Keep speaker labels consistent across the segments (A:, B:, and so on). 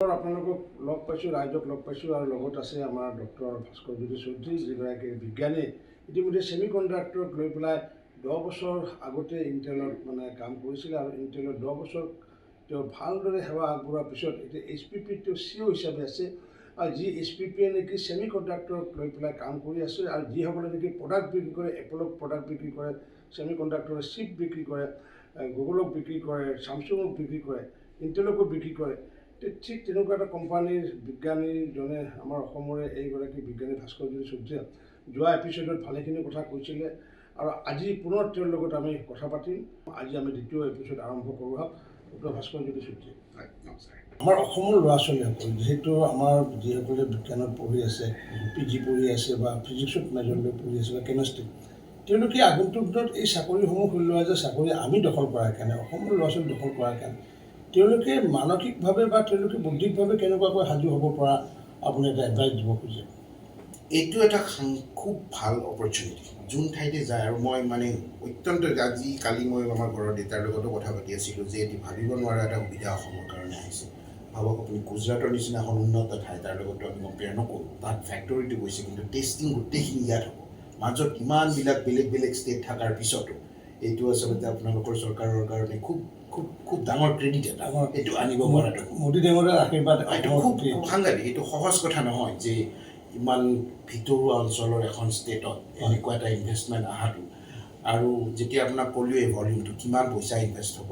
A: আপোনালোকক লগ পাইছোঁ, ৰাইজক লগ পাইছোঁ আৰু লগত আছে আমাৰ ডক্টৰ ভাস্কৰজ্যোতি চৌধুৰী, যিগৰাকী বিজ্ঞানী ইতিমধ্যে ছেমি কণ্ডাক্টৰক লৈ পেলাই 10 বছৰ আগতে ইণ্টেলত কাম কৰিছিলে আৰু ইণ্টেলত 10 বছৰ তেওঁ ভালদৰে সেৱা আগবঢ়োৱাৰ পিছত এতিয়া HPP তেওঁ CEO হিচাপে আছে আৰু যি HPPয়ে নেকি ছেমি কণ্ডাক্টৰক লৈ পেলাই কাম কৰি আছে আৰু যিসকলে নেকি প্ৰডাক্ট বিক্ৰী কৰে, এপলক প্ৰডাক্ট বিক্ৰী কৰে, ছেমি কণ্ডাক্টৰৰ চিপ বিক্ৰী কৰে, গুগলক বিক্ৰী কৰে, ছামছুঙক বিক্ৰী কৰে, ইণ্টেলকো বিক্ৰী কৰে। ঠিক তেনেকুৱা এটা কোম্পানীৰ বিজ্ঞানীজনে আমাৰ অসমৰে এইগৰাকী বিজ্ঞানী ভাস্কৰজ্যোতি চৌধুৰীয়ে যোৱা এপিছ'ডত ভালেখিনি কথা কৈছিলে আৰু আজি পুনৰ তেওঁৰ লগত আমি কথা পাতিম। আজি আমি দ্বিতীয় এপিছ'ড আৰম্ভ কৰোঁ হওক। ডক্টৰ ভাস্কৰজ্যোতি চৌধুৰী, নমস্কাৰ। আমাৰ অসমৰ ল'ৰা ছোৱালীসকল যিহেতু আমাৰ যিসকলে বিজ্ঞানত পঢ়ি আছে, PG পঢ়ি আছে বা ফিজিক্সত মেজৰ লৈ পঢ়ি আছে বা কেমেষ্ট্ৰি, তেওঁলোকে আগন্তুক দিনত এই চাকৰিসমূহ ওলোৱা যে চাকৰি আমি দখল কৰাৰ কাৰণে, অসমৰ ল'ৰা ছোৱালী দখল কৰাৰ কাৰণে তেওঁলোকে মানসিকভাৱে বা তেওঁলোকে বৌদ্ধিকভাৱে কেনেকুৱাকৈ সাজু হ'ব পৰা আপুনি এটা এডভাইচ দিব খুজিছে?
B: এইটো এটা খুব ভাল অপৰচুনিটি, যোন ঠাইতে যায়। আৰু মই অত্যন্ত কালি মই আমাৰ ঘৰৰ দেউতাৰ লগতো কথা পাতি আছিলোঁ যে এটি ভাবিব নোৱাৰা এটা সুবিধা অসমৰ কাৰণে আহিছে। ভাবক আপুনি গুজৰাটৰ নিচিনা এখন উন্নত ঠাই, তাৰ লগতো আমি কম্পেয়াৰ নকৰোঁ, তাত ফেক্টৰীটো গৈছে কিন্তু টেষ্টিং গোটেইখিনি ইয়াত হ'ব। মাজত ইমানবিলাক বেলেগ বেলেগ ষ্টেট থকাৰ পিছতো এইটো আচলতে আপোনালোকৰ চৰকাৰৰ কাৰণে খুব খুব খুব ডাঙৰ ক্ৰেডিট এটা এইটো আনিব পৰাটো।
A: মোদী ডাঙৰীয়াৰ আশীৰ্বাদ
B: এইটো খুব সাংঘাতিক, এইটো সহজ কথা নহয় যে ইমান ভিতৰুৱা অঞ্চলৰ এখন ষ্টেটত এনেকুৱা এটা ইনভেষ্টমেণ্ট অহাটো। আৰু যেতিয়া আপোনাক ক'লোৱে ভলিউমটো কিমান পইচা ইনভেষ্ট হ'ব,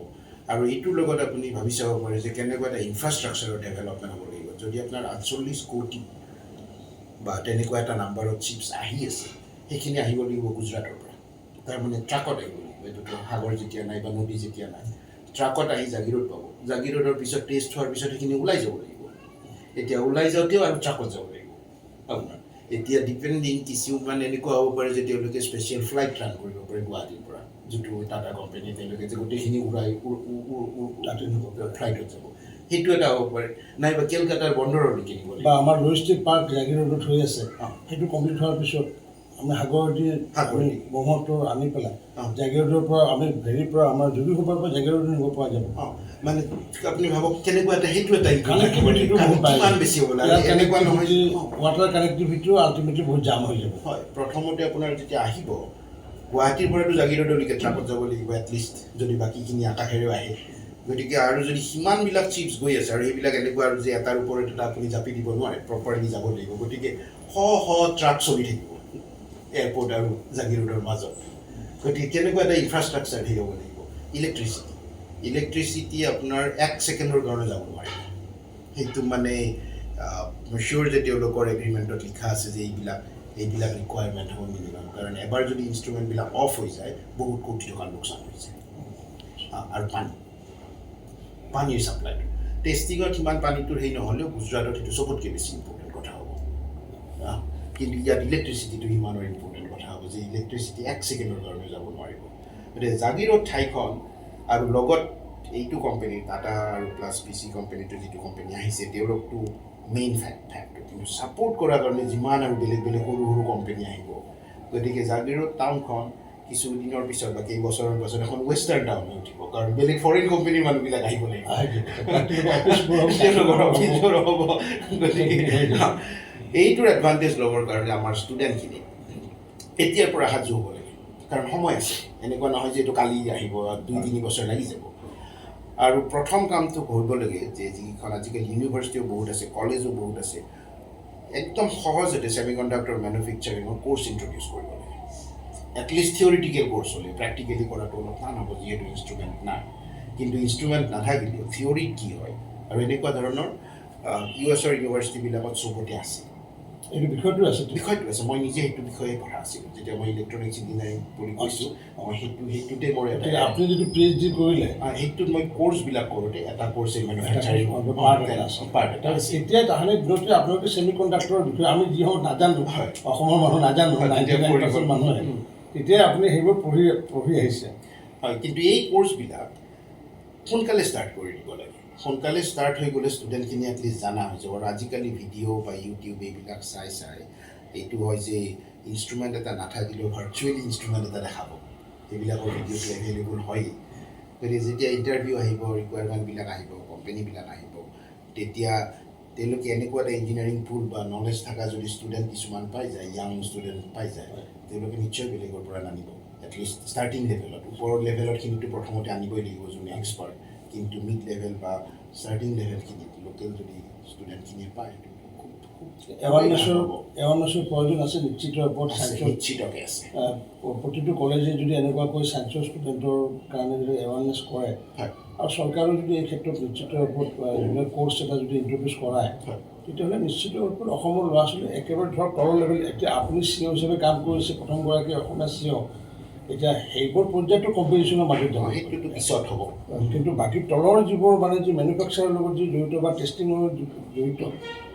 B: আৰু এইটোৰ লগত আপুনি ভাবি চাব পাৰে যে কেনেকুৱা এটা ইনফ্ৰাষ্ট্ৰাকচাৰৰ ডেভেলপমেণ্ট হ'ব লাগিব। যদি আপোনাৰ 48 কোটি বা তেনেকুৱা এটা নাম্বাৰত চিপছ আহি আছে, সেইখিনি আহিব লাগিব গুজৰাটৰ পৰা। তাৰমানে ট্ৰাকত আহিব লাগিব, এইটোতো সাগৰ যেতিয়া নাই বা নদী যেতিয়া নাই, ট্ৰাকত আহি জাগিৰোড পাব। জাগিৰোডৰ পিছত টেষ্ট হোৱাৰ পিছত সেইখিনি ওলাই যাব লাগিব। এতিয়া ওলাই যাওঁতেও আৰু ট্ৰাকত যাব লাগিব আপোনাৰ। এতিয়া ডিপেণ্ডিং কিছু এনেকুৱা হ'ব পাৰে যে তেওঁলোকে স্পেচিয়েল ফ্লাইট ৰান কৰিব পাৰে গুৱাহাটীৰ পৰা, যিটো টাটা কোম্পানী, তেওঁলোকে যে গোটেইখিনি উৰাই ফ্লাইটত যাব, সেইটো এটা হ'ব পাৰে। নাইবা কেলকাতাৰ বন্দৰলৈকে নিব লাগিব।
A: বা আমাৰ লজিষ্টিক পাৰ্ক জাগিৰোডত হৈ আছে, সেইটো কমপ্লিট হোৱাৰ পিছত আমি সাগৰদি ব্ৰহ্মপুত্ৰ আনি পেলাই জাগিৰোডৰ পৰা আমি হেৰিৰ পৰা আমাৰ যোগীঘোপাৰ পৰা জাগিৰোডত নিব পৰা যাব।
B: আপুনি ভাবক কেনেকুৱা এটা, সেইটো এটা
A: কানেক্টিভিটিটো
B: কিমান বেছি হ'ব লাগে। এনেকুৱা নহয়
A: ৱাটাৰ কানেক্টিভিটিও আল্টিমেটলি বহুত জাম হৈ যাব।
B: হয়, প্ৰথমতে আপোনাৰ যেতিয়া আহিব গুৱাহাটীৰ পৰাতো জাগিৰোডলৈকে ট্ৰাকত যাব লাগিব এটলিষ্ট, যদি বাকীখিনি আকাশেৰেও আহে। গতিকে আৰু যদি সিমানবিলাক চিপছ গৈ আছে আৰু সেইবিলাক এনেকুৱা আৰু যে এটাৰ ওপৰত এটা আপুনি জাপি দিব নোৱাৰে, প্ৰপাৰলি যাব লাগিব। গতিকে ট্ৰাক চলি থাকিব এয়াৰপৰ্ট আৰু জাগিৰোডৰ মাজত। গতিকে কেনেকুৱা এটা ইনফ্ৰাষ্ট্ৰাকচাৰ হেৰি হ'ব লাগিব। ইলেক্ট্ৰিচিটি আপোনাৰ 1 ছেকেণ্ডৰ কাৰণে যাব নোৱাৰে। সেইটো মই চিয়'ৰ যে তেওঁলোকৰ এগ্ৰিমেণ্টত লিখা আছে যে এইবিলাক ৰিকুৱাৰমেণ্ট হ'ব মিনিমাম। কাৰণ এবাৰ যদি ইনষ্ট্ৰুমেণ্টবিলাক অফ হৈ যায় বহুত কোটি টকাৰ লোকচান হৈ যায়। আৰু পানীৰ ছাপ্লাইটো টেষ্টিঙত সিমান পানীটোৰ হেৰি নহ'লেও গুজৰাটত সেইটো চবতকৈ বেছি ইম্পৰ্টেণ্ট কথা হ'ব। কিন্তু ইয়াত ইলেক্ট্ৰিচিটিটো সিমানৰ ইম্পৰ্টেণ্ট কথা হ'ব যে ইলেক্ট্ৰিচিটি 1 ছেকেণ্ডৰ কাৰণে যাব নোৱাৰিব। গতিকে জাগিৰোড ঠাইখন আৰু লগত এইটো কোম্পানী টাটা আৰু প্লাছ PC কোম্পানীটো যিটো কোম্পানী আহিছে, তেওঁলোকতো মেইন ফেক্টৰ। কিন্তু ছাপৰ্ট কৰাৰ কাৰণে যিমান আৰু বেলেগ বেলেগ সৰু সৰু কোম্পানী আহিব, গতিকে জাগিৰোড টাউনখন কিছুদিনৰ পিছত বা কেইবছৰৰ পাছত এখন ৱেষ্টাৰ্ণ টাউন হৈ উঠিব। কাৰণ বেলেগ ফৰেইন কোম্পানীৰ মানুহবিলাক আহিব লাগিব, হ'ব। গতিকে এইটোৰ এডভান্টেজ ল'বৰ কাৰণে আমাৰ ষ্টুডেণ্টখিনি এতিয়াৰ পৰা সাজু হ'ব লাগে, কাৰণ সময় আছে। এনেকুৱা নহয় যে এইটো কালি আহিব, 2-3 বছৰ লাগি যাব। আৰু প্ৰথম কামটো কৰিব লাগে যে যিখন আজিকালি ইউনিভাৰ্চিটিও বহুত আছে, কলেজো বহুত আছে, একদম সহজতে ছেমি কণ্ডাক্টৰ মেনুফেকচাৰিঙৰ কোৰ্চ ইণ্ট্ৰডিউচ কৰিব লাগে। এটলিষ্ট থিয়ৰিটিকেল কোৰ্চ হ'লে, প্ৰেক্টিকেলি কৰাটো অলপ টান হ'ব যিহেতু ইনষ্ট্ৰুমেণ্ট নাই। কিন্তু ইনষ্ট্ৰুমেণ্ট নাথাকিলেও থিয়ৰিত কি হয় আৰু এনেকুৱা ধৰণৰ US-ৰ ইউনিভাৰ্চিটিবিলাকত চবতে আছে।
A: এইটো বিষয়টো আছে।
B: মই নিজে সেইটো বিষয়ে পঢ়া আছিলোঁ। যেতিয়া মই ইলেক্ট্ৰনিক্স ইঞ্জিনিয়াৰিং পঢ়ি কৈছোঁ, মই সেইটোতে মোৰ
A: আপুনি যিটো PhD কৰিলে,
B: সেইটোত মই কোৰ্চবিলাক কৰোঁতে এটা কোৰ্চ মেনুফেকচাৰিং
A: পাৰ্ট এটা। এতিয়া তাহানি দিনতে আপোনালোকে ছেমি কণ্ডাক্টৰৰ বিষয়ে আমি যিসমূহ নাজানো, অসমৰ মানুহ নাজানো, 99% মানুহে, তেতিয়া আপুনি সেইবোৰ পঢ়ি আহিছে।
B: হয়, কিন্তু এই কোৰ্চবিলাক সোনকালে ষ্টাৰ্ট কৰি দিব লাগে। সোনকালে ষ্টাৰ্ট হৈ গ'লে ষ্টুডেণ্টখিনি এটলিষ্ট জানা হৈ যাব। আৰু আজিকালি ভিডিঅ' বা ইউটিউব এইবিলাক চাই এইটো হয় যে ইনষ্ট্ৰুমেণ্ট এটা নাথাকিলেও ভাৰ্চুৱেলি ইনষ্ট্ৰুমেণ্ট এটা দেখাব। সেইবিলাকৰ ভিডিঅ'টো এভেইলেবল হয়েই। গতিকে যেতিয়া ইণ্টাৰভিউ আহিব, ৰিকুৱাৰমেণ্টবিলাক আহিব, কোম্পেনীবিলাক আহিব, তেতিয়া তেওঁলোকে এনেকুৱা এটা ইঞ্জিনিয়াৰিং পুল বা নলেজ থকা যদি ষ্টুডেণ্ট কিছুমান পাই যায়, য়াং ষ্টুডেণ্ট পাই যায়, তেওঁলোকে নিশ্চয় বেলেগৰ পৰা নানিব। এটলিষ্ট ষ্টাৰ্টিং লেভেলত, ওপৰৰ লেভেলতখিনিতো প্ৰথমতে আনিবই লাগিব যোনে এক্সপাৰ্ট, কিন্তু মিড লেভেল বা ষ্টাৰ্টিং লেভেলখিনিত লোকেল যদি ষ্টুডেণ্টখিনিয়ে পায়,
A: এৱাৰনেছৰ প্ৰয়োজন আছে নিশ্চিত ওপৰত।
B: নিশ্চিতকৈ আছে।
A: প্ৰতিটো কলেজে যদি এনেকুৱাকৈ ছায়েন্সৰ ষ্টুডেণ্টৰ কাৰণে যদি এৱাৰনেছ কৰে,
B: হয়,
A: আৰু চৰকাৰেও যদি এই ক্ষেত্ৰত নিশ্চিত ওপৰত কোৰ্চ এটা যদি ইণ্ট্ৰডিউচ কৰায়, তেতিয়াহ'লে নিশ্চিত ওপৰত অসমৰ ল'ৰা ছোৱালী একেবাৰে ধৰক তলৰ লেভেল, এতিয়া আপুনি CEO হিচাপে কাম কৰিছে, প্ৰথমগৰাকী অসমীয়া CEO, এতিয়া সেইবোৰ পৰ্যায়তো কম্পিটিশ্যনৰ মাজত যাব,
B: সেইটোতো পিছত হ'ব।
A: কিন্তু বাকী তলৰ যিবোৰ মানে যি মেনুফেকচাৰৰ লগত যি জড়িত বা টেষ্টিঙৰ জড়িত,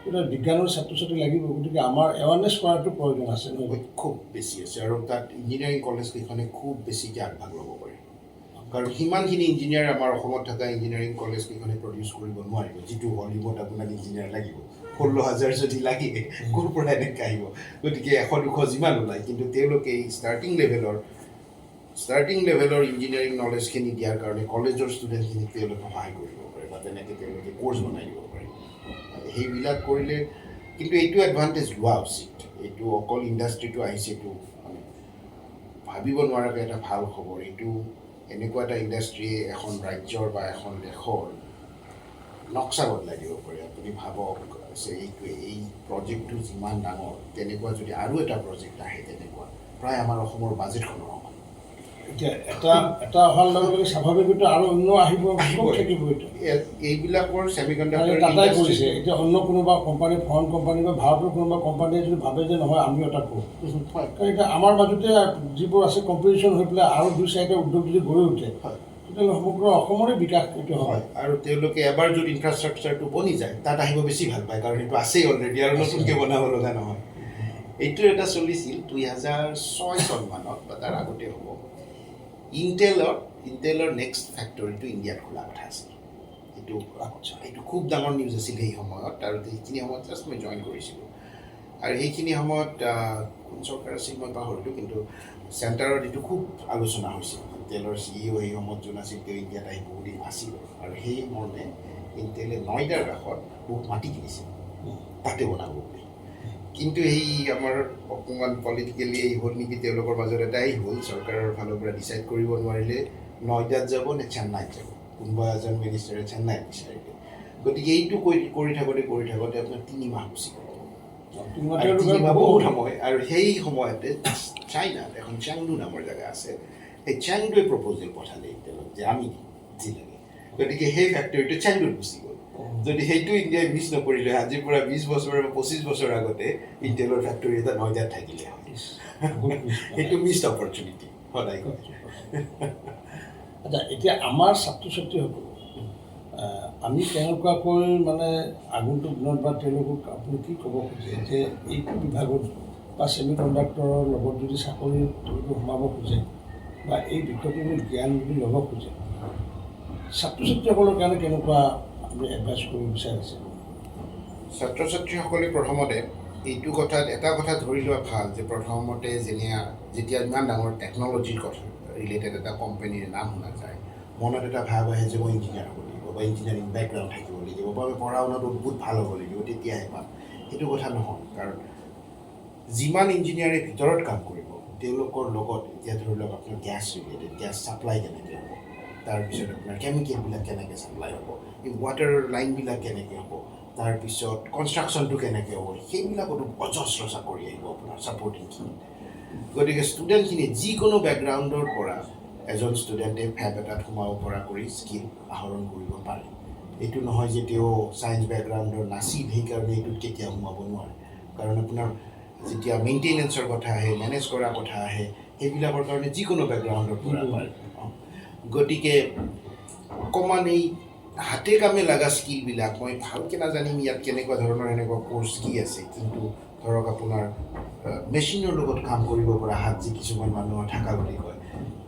A: এতিয়া বিজ্ঞানৰ ছাত্ৰ ছাত্ৰী লাগিব। গতিকে আমাৰ এৱাৰনেছ কৰাটো প্ৰয়োজন আছে নহয়,
B: খুব বেছি আছে। আৰু তাত ইঞ্জিনিয়াৰিং কলেজকেইখনে খুব বেছিকৈ আগভাগ ল'ব পাৰে, কাৰণ সিমানখিনি ইঞ্জিনিয়াৰ আমাৰ অসমত থকা ইঞ্জিনিয়াৰিং কলেজকেইখনে প্ৰডিউচ কৰিব নোৱাৰিব। যিটো ভলিউমত আপোনাক ইঞ্জিনিয়াৰ লাগিব, 16,000 যদি লাগে, ক'ৰ পৰা এনেকৈ আহিব? গতিকে 100-200 যিমান ওলায়, কিন্তু তেওঁলোকে এই ষ্টাৰ্টিং লেভেলৰ ইঞ্জিনিয়াৰিং নলেজখিনি দিয়াৰ কাৰণে কলেজৰ ষ্টুডেণ্টখিনিক তেওঁলোকে সহায় কৰিব পাৰে, বা তেনেকৈ তেওঁলোকে কোৰ্চ বনাই দিব পাৰে। সেইবিলাক কৰিলে কিন্তু এইটো এডভান্টেজ লোৱা উচিত। এইটো অকল ইণ্ডাষ্ট্ৰিটো আহিছে, এইটো মানে ভাবিব নোৱাৰাকৈ এটা ভাল খবৰ। এইটো এনেকুৱা এটা ইণ্ডাষ্ট্ৰিয়ে এখন ৰাজ্যৰ বা এখন দেশৰ নক্সা বদলাই দিব পাৰে। আপুনি ভাবক যে এই প্ৰজেক্টটো যিমান ডাঙৰ, তেনেকুৱা যদি আৰু এটা প্ৰজেক্ট আহে তেনেকুৱা, প্ৰায় আমাৰ অসমৰ বাজেটখনৰ সমান।
A: এতিয়া এটা অহাৰ লগে লগে স্বাভাৱিকতে আৰু অন্য আহিব থাকিব।
B: এইবিলাকৰ ছেমিকণ্ডাক্টৰ
A: টাটাই কৰিছে, এতিয়া অন্য কোনোবা কোম্পানী, ফৰেইন কোম্পানী বা ভাৰতৰ কোনোবা কোম্পানীয়ে যদি ভাবে যে নহয় আমিও এটা কৰোঁ, কাৰণ এতিয়া আমাৰ মাজতে যিবোৰ আছে কম্পিটিশ্যন হৈ পেলাই আৰু 2-4টা উদ্যোগ যদি গঢ়ি উঠে, তেতিয়াহ'লে সমগ্ৰ অসমৰে বিকাশ এইটো হয়।
B: আৰু তেওঁলোকে এবাৰ যদি ইনফ্ৰাষ্ট্ৰাকচাৰটো বনি যায়, তাত আহিব বেছি ভাল পায়, কাৰণ সেইটো আছেই অলৰেডি, আৰু নতুনকৈ বনাব লগা নহয়। এইটো এটা চলিছিল 2006 চনমানত বা তাৰ আগতে হ'ব। ইণ্টেলৰ নেক্সট ফেক্টৰীটো ইণ্ডিয়াত খোলা কথা আছিল। এইটো খুব ডাঙৰ নিউজ আছিল সেই সময়ত, আৰু সেইখিনি সময়ত জাষ্ট মই জইন কৰিছিলোঁ। আৰু সেইখিনি সময়ত কোন চৰকাৰ আছিল মই পাহৰিলোঁ, কিন্তু চেণ্টাৰত এইটো খুব আলোচনা হৈছিল। ইণ্টেলৰ CEO সেই সময়ত যোন আছিল, তেওঁ ইণ্ডিয়াত আহি বহুদিন আছিল, আৰু সেই মৰ্মে ইণ্টেলে নয়দাৰ কাষত বহুত মাটি কিনিছিল তাতে বনাব বুলি। কিন্তু সেই আমাৰ অকণমান পলিটিকেলি এই হ'ল নেকি, তেওঁলোকৰ মাজত এটাই হ'ল, চৰকাৰৰ ফালৰ পৰা ডিচাইড কৰিব নোৱাৰিলে নয়দাত যাব নে চেন্নাইত যাব। কোনোবা এজন মিনিষ্টাৰে চেন্নাইত বিচাৰিলে। গতিকে এইটো কৰি থাকোঁতে আপোনাৰ 3 মাহ গুচি গ'ল। 3 মাহ বহুত সময়। আৰু সেই সময়তে চাইনাত এখন চাংডু নামৰ জেগা আছে, সেই চাংডুৱে প্ৰপ'জেল পঠালে ইণ্টেলক যে আমি যি লাগে। গতিকে সেই ফেক্টৰীটো চাংডুত গুচি গ'ল। যদি সেইটো ইণ্ডিয়াই মিছ নকৰিলে, আজিৰ পৰা 20 বছৰ বা 25 বছৰ আগতে ইণ্টেলৰ ফেক্টৰী এটা নয়দাত থাকিলে হয়। সেইটো মিছড অপৰচুনিটি সদায়।
A: আচ্ছা, এতিয়া আমাৰ ছাত্ৰ ছাত্ৰীসকল আমি কেনেকুৱাকৈ মানে আগন্তুক দিনত বা তেওঁলোকক আপুনি কি ক'ব খোজে যে এইটো বিভাগত বা ছেমি কণ্ডাক্টৰৰ লগত যদি চাকৰি তেওঁলোকে সোমাব খোজে বা এই বিষয়টো জ্ঞান যদি ল'ব খোজে, ছাত্ৰ ছাত্ৰীসকলৰ কাৰণে কেনেকুৱা আপুনি এডভাইচ কৰিব বিচাৰিছে?
B: ছাত্ৰ ছাত্ৰীসকলে প্ৰথমতে এইটো কথাত এটা কথা ধৰি লোৱা ভাল যে প্ৰথমতে যেতিয়া ইমান ডাঙৰ টেকন'লজিৰ কথা ৰিলেটেড এটা কোম্পানীৰ নাম শুনা যায়, মনত এটা ভাৱ আহে যে মই ইঞ্জিনিয়াৰ হ'ব লাগিব বা ইঞ্জিনিয়াৰিং বেকগ্ৰাউণ্ড থাকিব লাগিব বা মই পঢ়া শুনাটো বহুত ভাল হ'ব লাগিব, তেতিয়াহে পাম। সেইটো কথা নহয়, কাৰণ যিমান ইঞ্জিনিয়াৰে ভিতৰত কাম কৰিব, তেওঁলোকৰ লগত এতিয়া ধৰি লওক আপোনাৰ গেছ ৰিলেটেড, গেছ ছাপ্লাই কেনেকৈ হ'ব, তাৰপিছত আপোনাৰ কেমিকেলবিলাক কেনেকৈ ছাপ্লাই হ'ব, এই ৱাটাৰ লাইনবিলাক কেনেকৈ হ'ব, তাৰপিছত কনষ্ট্ৰাকশ্যনটো কেনেকৈ হ'ব, সেইবিলাকতো অজস্ৰ চাকৰি আহিব আপোনাৰ ছাপৰ্টিংখিনি। গতিকে ষ্টুডেণ্টখিনি যিকোনো বেকগ্ৰাউণ্ডৰ পৰা এজন ষ্টুডেণ্টে ফেব এটাত সোমাব পৰা কৰি স্কিল আহৰণ কৰিব পাৰে। এইটো নহয় যে তেওঁ ছায়েন্স বেকগ্ৰাউণ্ডৰ নাছিল সেইকাৰণে এইটোত কেতিয়াও সোমাব নোৱাৰে, কাৰণ আপোনাৰ যেতিয়া মেইনটেনেঞ্চৰ কথা আহে, মেনেজ কৰাৰ কথা আহে, সেইবিলাকৰ কাৰণে যিকোনো বেকগ্ৰাউণ্ডৰ পৰা পাৰে। গতিকে অকণমান এই হাতে কামে লগা স্কিলবিলাক মই ভালকৈ নাজানিম ইয়াত কেনেকুৱা ধৰণৰ এনেকুৱা কোৰ্চ কি আছে, কিন্তু ধৰক আপোনাৰ মেচিনৰ লগত কাম কৰিব পৰা হাত যি কিছুমান মানুহৰ থকা বুলি কয়,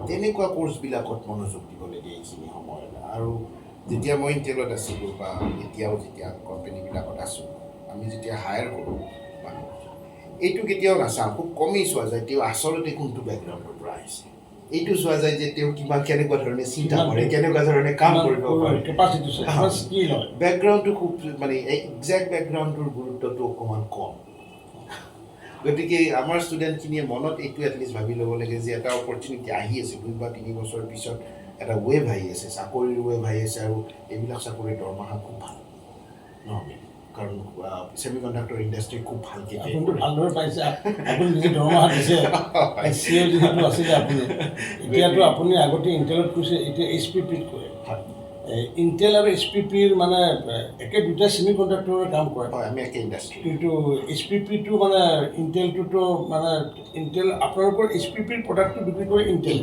B: তেনেকুৱা কোৰ্চবিলাকত মনোযোগ দিব লাগে এইখিনি সময়ত। আৰু যেতিয়া মই ইণ্টেলত আছিলোঁ বা এতিয়াও যেতিয়া কোম্পানীবিলাকত আছোঁ, আমি যেতিয়া হায়াৰ কৰোঁ মানুহ, এইটো কেতিয়াও নাচাওঁ, খুব কমেই চোৱা যায় তেওঁ আচলতে কোনটো বেকগ্ৰাউণ্ডৰ পৰা আহিছে। এইটো চোৱা যায় যে তেওঁ কিমান কেনেকুৱা ধৰণে চিন্তা কৰে কেনেকুৱা ধৰণে কাম কৰিব পাৰে
A: কেপাচিটি স্কিল হয়
B: বেকগ্ৰাউণ্ডটো খুব মানে একজেক্ট বেকগ্ৰাউণ্ডটোৰ গুৰুত্বটো অকণমান কম গতিকে আমাৰ ষ্টুডেণ্টখিনিয়ে মনত এইটো এটলিষ্ট ভাবি ল'ব লাগে যে এটা অপৰচুনিটি আহি আছে 2 বা 3 বছৰ পিছত এটা ৱেভ আহি আছে চাকৰিৰ ৱেভ আহি আছে আৰু এইবিলাক চাকৰিৰ দৰমহা খুব ভাল নহয় কাৰণ ছেমি কণ্ডাক্টৰ ইণ্ডাষ্ট্ৰি খুব ভালকৈ
A: আপুনিতো ভালদৰে পাইছে আপুনি নিজে দৰমহা দিছে চিঅ' যিহেতু আছিলে আপুনি এতিয়াতো আপুনি আগতে ইণ্টেলত কৈছে এতিয়া HPPত কৰে ইণ্টেল আৰু HPPৰ মানে একে দুটা ছেমি কণ্ডাক্টৰৰ কাম কৰে
B: হয় আমি একে ইণ্ডাষ্ট্ৰি
A: কিন্তু HPPটো মানে ইণ্টেলটোতো মানে ইণ্টেল আপোনালোকৰ HPPৰ প্ৰডাক্টটো বিক্ৰী কৰে ইণ্টেল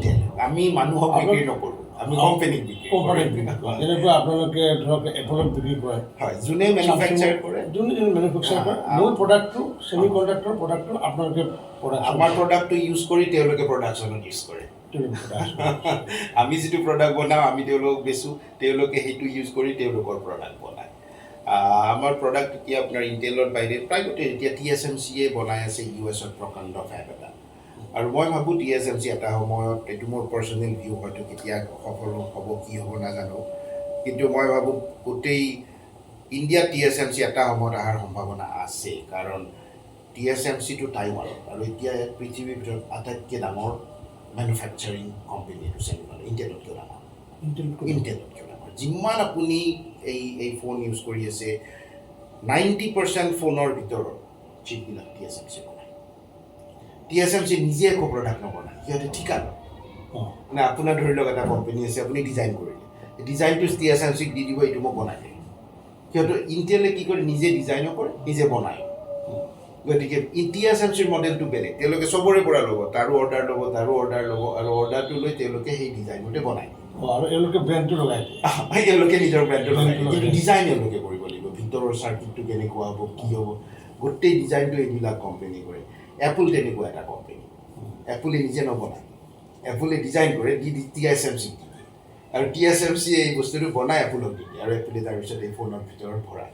B: আমি মানুহক বিক্ৰী নকৰোঁ আমি কোম্পানীক বিক্ৰী
A: কোম্পানীক বিক্ৰী কৰে যেনেকুৱা আপোনালোকে ধৰক এপলক বিক্ৰী কৰে
B: হয় যোনে মেনুফেকচাৰ কৰে
A: যোনে মেনুফেকচাৰ কৰে মূল প্ৰডাক্টটো ছেমি কণ্ডাক্টৰ প্ৰডাক্টটো আপোনালোকে
B: আমাৰ প্ৰডাক্টটো ইউজ কৰি তেওঁলোকে প্ৰডাকশ্যনত ইউজ কৰে আমি যিটো প্ৰডাক্ট বনাওঁ আমি তেওঁলোকক বেচোঁ তেওঁলোকে সেইটো ইউজ কৰি তেওঁলোকৰ প্ৰডাক্ট বনায় আমাৰ প্ৰডাক্ট এতিয়া আপোনাৰ ইণ্টেলৰ বাহিৰে প্ৰায় গোটেই এতিয়া TSMCয়ে বনাই আছে US-ত প্ৰকাণ্ড ফেব এটা আৰু মই ভাবোঁ TSMC এটা সময়ত এইটো মোৰ পাৰ্চনেল ভিউ হয়তো কেতিয়া সফল হ'ব কি হ'ব নাজানো কিন্তু মই ভাবোঁ গোটেই ইণ্ডিয়াত TSMC এটা সময়ত অহাৰ সম্ভাৱনা আছে কাৰণ TSMCটো টাইৱানত আৰু এতিয়া পৃথিৱীৰ ভিতৰত আটাইতকৈ ডাঙৰ মেনুফেকচাৰিং কোম্পানী এইটো ছেমি ইণ্টেলতকৈ ডাঙৰ ইণ্টেলতকৈ ডাঙৰ যিমান আপুনি এই ফোন ইউজ কৰি আছে 90% ফোনৰ ভিতৰত চিপবিলাক TSMC বনায় TSMC নিজে একো প্ৰডাক্ট নবনায় সিহঁতে ঠিকা লয় মানে আপোনাৰ ধৰি লওক এটা কোম্পানী আছে আপুনি ডিজাইন কৰিলে ডিজাইনটো TSMCক দি দিব এইটো মোক বনাই দিয়ে সিহঁতে ইণ্টেলে কি কৰে নিজে ডিজাইনো কৰে নিজে বনায় গতিকে TSMCৰ মডেলটো বেলেগ তেওঁলোকে চবৰে পৰা ল'ব তাৰো অৰ্ডাৰ ল'ব আৰু অৰ্ডাৰটো লৈ তেওঁলোকে সেই ডিজাইনতে বনাই
A: আৰু এওঁলোকে ব্ৰেণ্ডটো লগাই দিয়ে
B: এওঁলোকে নিজৰ ব্ৰেণ্ডটো লগাই দিয়ে কিন্তু ডিজাইন এওঁলোকে কৰিব লাগিব ভিতৰৰ চাৰ্কিটটো কেনেকুৱা হ'ব কি হ'ব গোটেই ডিজাইনটো এইবিলাক কোম্পানী কৰে এপল তেনেকুৱা এটা কোম্পানী এপলে নিজে নবনায় এপলে ডিজাইন কৰে TSMC আৰু TSMC এই বস্তুটো বনাই এপলক দিয়ে আৰু এপলে তাৰপিছত এই ফোনৰ ভিতৰত ভৰায়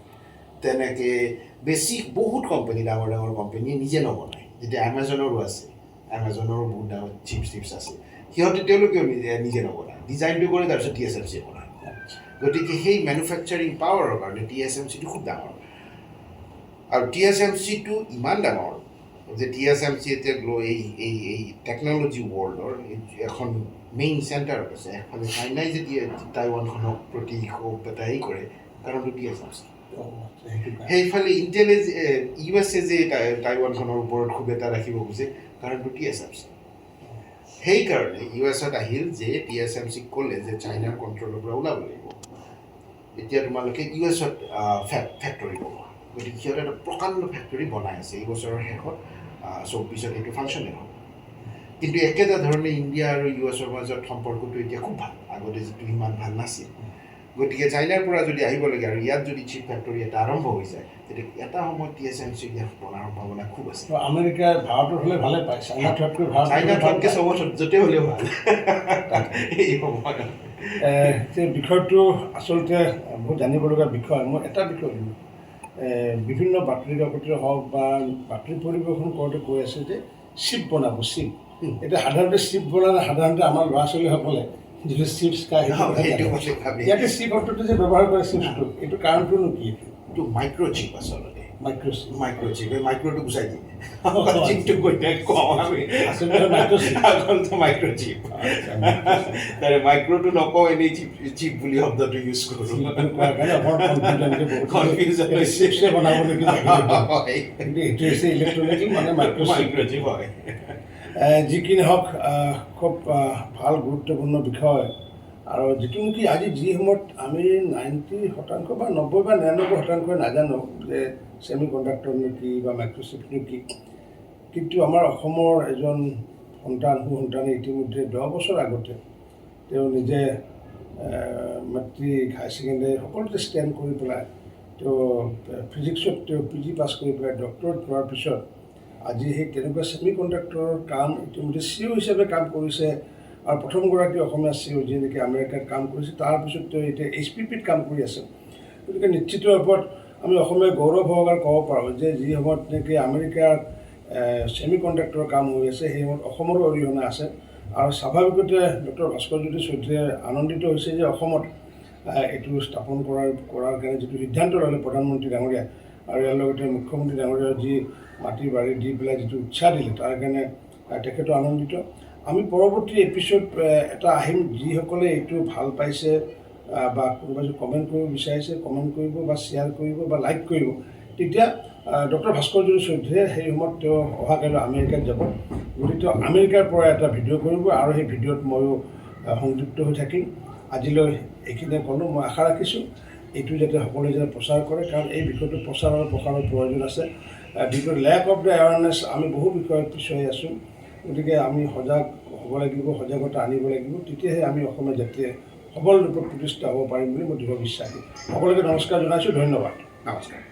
B: তেনেকৈ বেছি বহুত কোম্পানী ডাঙৰ ডাঙৰ কোম্পানীয়ে নিজে নবনায় যেতিয়া এমাজনৰো আছে এমাজনৰো বহুত ডাঙৰ চিপছ আছে সিহঁতে তেওঁলোকেও নিজে নবনায় ডিজাইনটো কৰে তাৰপিছত TSMCয়ে বনায় গতিকে সেই মেনুফেকচাৰিং পাৱাৰৰ কাৰণে TSMCটো খুব ডাঙৰ আৰু TSMCটো ইমান ডাঙৰ যে TSMC এতিয়া এই টেকন'লজি ৱৰ্ল্ডৰ এখন মেইন চেণ্টাৰত আছে এফালে চাইনাই যে টাইৱানখনক প্ৰতি ক্ষোভ এটা হেৰি কৰে কাৰণটো TSMC সেইফালে ইণ্টেলে USA যে টাইৱানখনৰ ওপৰত খুব এটা ৰাখিব খোজে কাৰণটো TSMC সেইকাৰণে US-ত আহিল যে TSMCক ক'লে যে চাইনাৰ কণ্ট্ৰলৰ পৰা ওলাব লাগিব এতিয়া তোমালোকে US-ত ফেক্টৰী বনোৱা গতিকে সিহঁতে এটা প্ৰকাণ্ড ফেক্টৰী বনাই আছে এই বছৰৰ শেষত 24ত এইটো ফাংচনেল হ'ব কিন্তু একেটা ধৰণে ইণ্ডিয়া আৰু US-ৰ মাজত সম্পৰ্কটো এতিয়া খুব ভাল আগতে যিটো ইমান ভাল নাছিল গতিকে চাইনাৰ পৰা যদি আহিব লাগে আৰু ইয়াত যদি চিপ ফেক্টৰী এটা আৰম্ভ হৈ যায় তেতিয়া এটা সময়ত TSMC ইয়াত বনাৰ সম্ভাৱনা খুব আছে
A: আমেৰিকা ভাৰতৰ হ'লে ভালে পায়
B: চাইনাতকৈ চবত য'তে হ'লেও ভাল এই সময়ত
A: বিষয়টো আচলতে বহুত জানিবলগীয়া বিষয় মই এটা বিষয় বিভিন্ন বাতৰি কাকতে হওক বা বাতৰি পৰিৱেশন কৰোঁতে কৈ আছে যে চিপ বনাব চিপ এতিয়া সাধাৰণতে চিপ বনালে সাধাৰণতে আমাৰ ল'ৰা ছোৱালীসকলে যিটো চিপছ খায় ইয়াতে চিপ অৰ্থটো যে ব্যৱহাৰ কৰে চিপছটো এইটো কাৰণটোনো কি
B: এইটো মাইক্ৰ'চিপ আচলতে মাইক্ৰ'চিপ এই মাইক্ৰ'টো গুচাই দিয়ে চিপটো গৈ কওঁ আমি আচলতে মাইক্ৰ'চিপ তাৰে মাইক্ৰ'টো নকওঁ এনেই চিপ বুলি শব্দটো ইউজ কৰোঁ
A: চিপছে বনাব এইটো হৈছে ইলেক্ট্ৰনিক মানে
B: মাইক্ৰ'চিপ হয়
A: যি কি নহওক খুব ভাল গুৰুত্বপূৰ্ণ বিষয় আৰু যিটো নেকি আজি যি সময়ত আমি 90% বা 90 বা 99% নাজানো যে ছেমি কণ্ডাক্টৰনো কি বা মাইক্ৰ'চিপনো কি কিন্তু আমাৰ অসমৰ এজন সন্তানে ইতিমধ্যে 10 বছৰ আগতে তেওঁ নিজে মেট্ৰিক হায়াৰ ছেকেণ্ডেৰী সকলোতে ষ্টেণ্ড কৰি পেলাই তেওঁ ফিজিক্সত তেওঁ PG পাছ কৰি পেলাই ডক্টৰেট কৰাৰ পিছত আজি সেই তেনেকুৱা ছেমি কণ্ডাক্টৰৰ কাম ইতিমধ্যে CEO হিচাপে কাম কৰিছে আৰু প্ৰথমগৰাকী অসমীয়া CEO যি নেকি আমেৰিকাত কাম কৰিছে তাৰপিছত তেওঁ এতিয়া HPPত কাম কৰি আছে গতিকে নিশ্চিত ৰূপত আমি অসমীয়া গৌৰৱ সহকাৰে ক'ব পাৰোঁ যে যি সময়ত নেকি আমেৰিকাৰ ছেমি কণ্ডাক্টৰৰ কাম হৈ আছে সেই সময়ত অসমৰো অৰিহণা আছে আৰু স্বাভাৱিকতে ডক্টৰ ভাস্কৰজ্যোতি চৌধুৰীয়ে আনন্দিত হৈছে যে অসমত এইটো স্থাপন কৰাৰ কাৰণে যিটো সিদ্ধান্ত ল'লে প্ৰধানমন্ত্ৰী ডাঙৰীয়া আৰু ইয়াৰ লগতে মুখ্যমন্ত্ৰী ডাঙৰীয়াৰ যি মাটি বাৰী দি পেলাই যিটো উৎসাহ দিলে তাৰ কাৰণে তেখেতো আনন্দিত। আমি পৰৱৰ্তী এপিছ'ড এটা আহিম, যিসকলে এইটো ভাল পাইছে বা কোনোবাই যদি কমেণ্ট কৰিব বিচাৰিছে কমেণ্ট কৰিব বা শ্বেয়াৰ কৰিব বা লাইক কৰিব, তেতিয়া ডক্টৰ ভাস্কৰজ্যোতি চৌধুৰীয়ে সেই সময়ত তেওঁ অহাকাইলৈ আমেৰিকাত যাব। গতিকে তেওঁ আমেৰিকাৰ পৰা এটা ভিডিঅ' কৰিব আৰু সেই ভিডিঅ'ত ময়ো সংযুক্ত হৈ থাকিম। আজিলৈ এইখিনিয়ে ক'লোঁ। মই আশা ৰাখিছোঁ এইটো যাতে সকলোৱে যাতে প্ৰচাৰ কৰে, কাৰণ এই বিষয়টো প্ৰচাৰ আৰু প্ৰসাৰৰ প্ৰয়োজন আছে। Because lake of the awareness, আমি বহু বিষয়ত পিছুৱাই আছোঁ। গতিকে আমি সজাগ হ'ব লাগিব, সজাগতা আনিব লাগিব, তেতিয়াহে আমি অসমীয়া জাতিয়ে সবল ৰূপত প্ৰতিষ্ঠা হ'ব পাৰিম বুলি মই দৃঢ় বিশ্বাসী। সকলোকে নমস্কাৰ জনাইছোঁ। ধন্যবাদ।
B: নমস্কাৰ।